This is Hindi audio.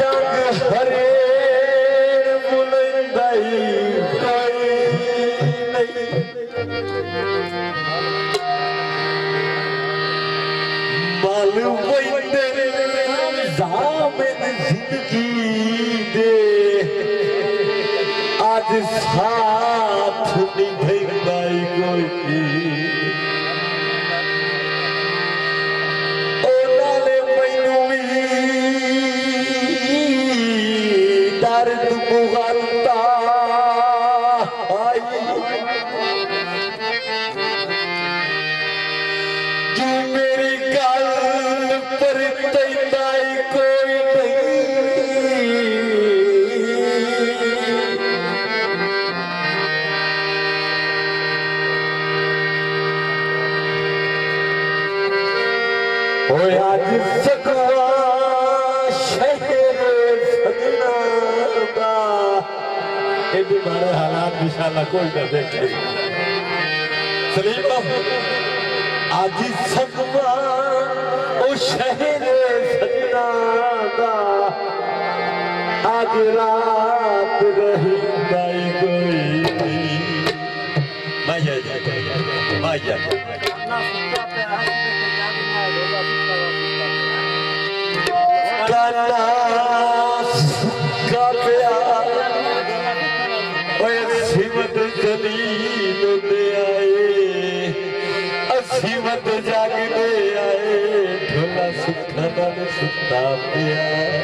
डग हरे बुलंदाई कोई नहीं मालूम वैते जामिन जिंदगी दे आज साथ निभाई कोई ओनाले मैनू दर्द मुगलता आई जो मेरी गल पर तैनाई कोई नहीं आज सकवा शहर सजना दा एडी मारे हालात इंशाल्लाह कोई ना देखे सलीम आज सकवा ओ शहर सजना दा आज रात रही दाई कोई माया का प्यार सिमत जलील दे आए असीमत जाग दे आए ढोला सुखा सुता प्यार